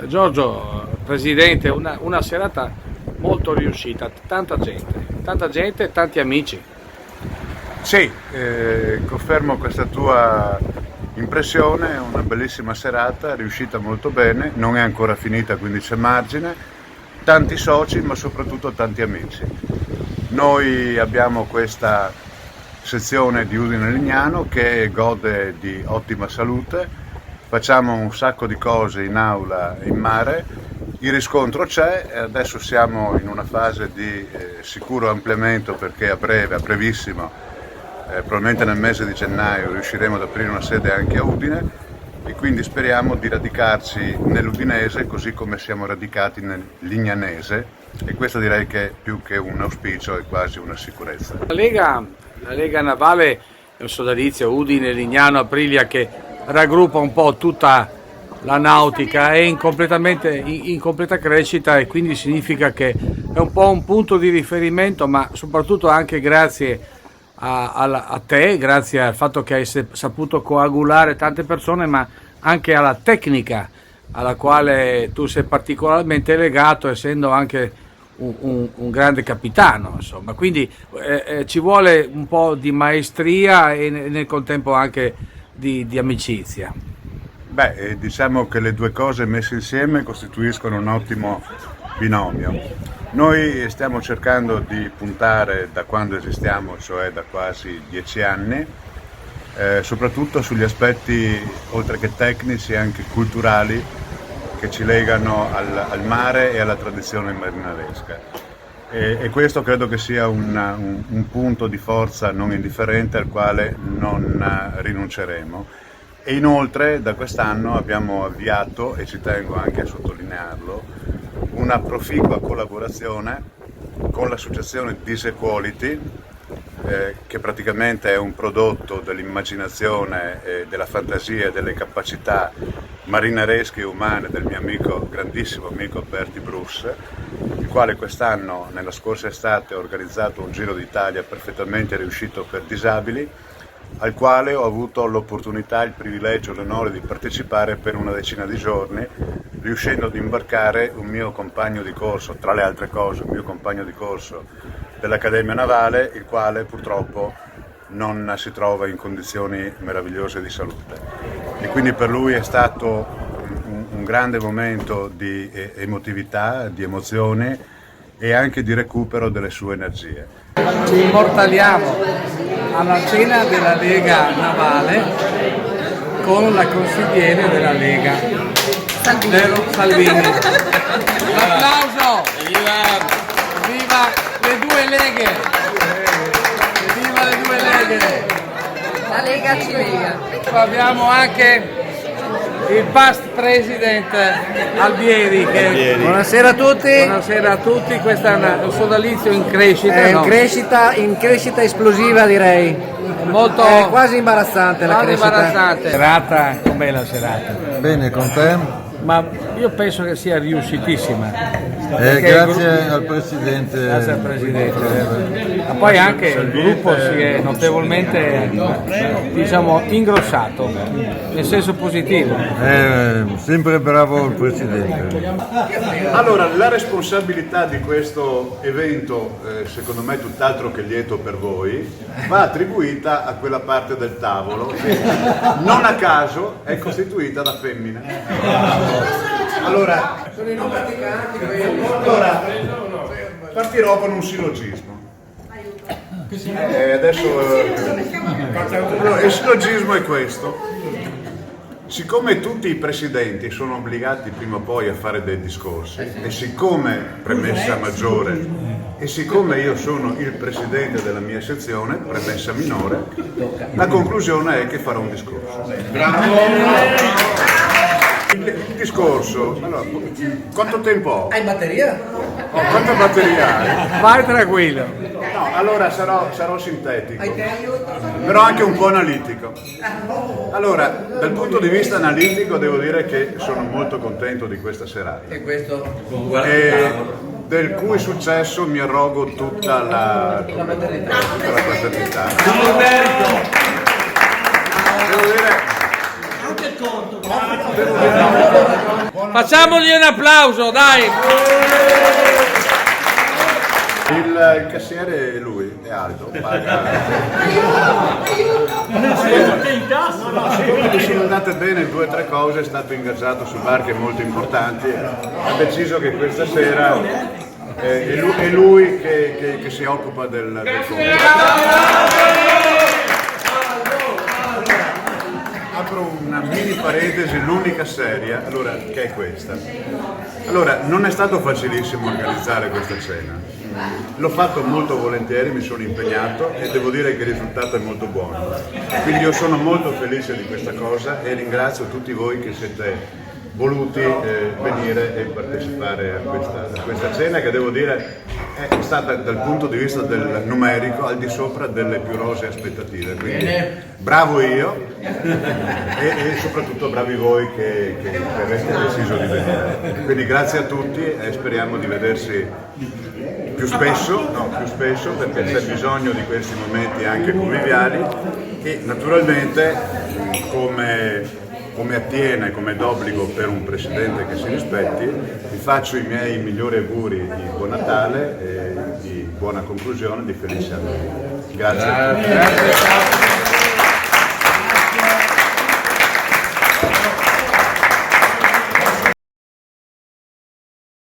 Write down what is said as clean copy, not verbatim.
Giorgio, Presidente, una serata molto riuscita, tanta gente, tanti amici. Sì, confermo questa tua impressione, una bellissima serata, riuscita molto bene, non è ancora finita quindi c'è margine, tanti soci ma soprattutto tanti amici. Noi abbiamo questa sezione di Udine Legnano che gode di ottima salute, facciamo un sacco di cose in aula e in mare, il riscontro c'è e adesso siamo in una fase di sicuro ampliamento perché a brevissimo, probabilmente nel mese di gennaio riusciremo ad aprire una sede anche a Udine e quindi speriamo di radicarci nell'udinese così come siamo radicati nel lignanese e questo direi che più che un auspicio è quasi una sicurezza. La Lega Navale è un sodalizio Udine, Lignano, Aprilia che raggruppa un po' tutta la nautica, è in completa crescita e quindi significa che è un po' un punto di riferimento, ma soprattutto anche grazie a te, grazie al fatto che hai saputo coagulare tante persone, ma anche alla tecnica alla quale tu sei particolarmente legato, essendo anche un grande capitano, insomma. Quindi ci vuole un po' di maestria e nel contempo anche di amicizia. Beh, diciamo che le due cose messe insieme costituiscono un ottimo binomio. Noi stiamo cercando di puntare da quando esistiamo, cioè da quasi 10 anni, soprattutto sugli aspetti, oltre che tecnici, anche culturali, che ci legano al mare e alla tradizione marinaresca. E questo credo che sia un punto di forza non indifferente al quale non rinunceremo. E inoltre da quest'anno abbiamo avviato, e ci tengo anche a sottolinearlo, una proficua collaborazione con l'associazione Disequality, che praticamente è un prodotto dell'immaginazione, della fantasia e delle capacità marinaresche e umane del mio amico, grandissimo amico Bertie Bruce, il quale quest'anno, nella scorsa estate, ha organizzato un Giro d'Italia perfettamente riuscito per disabili, al quale ho avuto l'opportunità, il privilegio, l'onore di partecipare per una decina di giorni, riuscendo ad imbarcare un mio compagno di corso, tra le altre cose, un mio compagno di corso dell'Accademia Navale, il quale purtroppo non si trova in condizioni meravigliose di salute. E quindi per lui è stato un grande momento di emotività, di emozioni e anche di recupero delle sue energie. Ci immortaliamo alla cena della Lega Navale con la consigliere della Lega, Salvini. L'applauso! Viva le due Leghe! Viva le due Leghe! La Lega ci lega. Abbiamo anche il past president Albieri. Buonasera a tutti. Buonasera a tutti, questo è un sodalizio in crescita. È no? in crescita esplosiva direi. Molto È quasi imbarazzante la quasi crescita. imbarazzante. Serata, com'è la serata? Bene, con te? Ma io penso che sia riuscitissima. Grazie al Presidente. Grazie al Presidente. Ma poi anche il gruppo si è notevolmente, diciamo, ingrossato, nel senso positivo. Sempre bravo il Presidente. Allora, la responsabilità di questo evento, secondo me tutt'altro che lieto per voi, va attribuita a quella parte del tavolo che non a caso è costituita da femmine. Allora, partirò con un sillogismo. Allora, il sillogismo è questo. Siccome tutti i presidenti sono obbligati prima o poi a fare dei discorsi, e siccome, premessa maggiore, e siccome io sono il presidente della mia sezione, premessa minore, la conclusione è che farò un discorso. Il discorso, allora, quanto tempo ho? Hai batteria? Quanta batteria hai? Vai tranquillo. No, allora sarò sintetico, però anche un po' analitico. Allora, dal punto di vista analitico devo dire che sono molto contento di questa serata. E questo? Del cui successo mi arrogo tutta la paternità. Devo dire, Facciamogli un applauso, dai! Il cassiere è lui, è Aldo, paga. Siccome sono andate bene 2 o 3 cose, è stato ingaggiato su barche molto importanti, ha deciso che questa sera è lui che si occupa del conto. Apro una mini parentesi, l'unica seria, allora, che è questa. Allora, non è stato facilissimo organizzare questa cena. L'ho fatto molto volentieri, mi sono impegnato e devo dire che il risultato è molto buono. Quindi io sono molto felice di questa cosa e ringrazio tutti voi che siete voluti venire e partecipare a questa cena, che devo dire è stata dal punto di vista del numerico al di sopra delle più rosee aspettative. Quindi bravo io e soprattutto bravi voi che avete deciso di venire. Quindi grazie a tutti e speriamo di vedersi più spesso perché c'è bisogno di questi momenti anche conviviali e naturalmente come attiene, come d'obbligo per un presidente che si rispetti, vi faccio i miei migliori auguri di buon Natale, di buona conclusione, di felice anno. Grazie.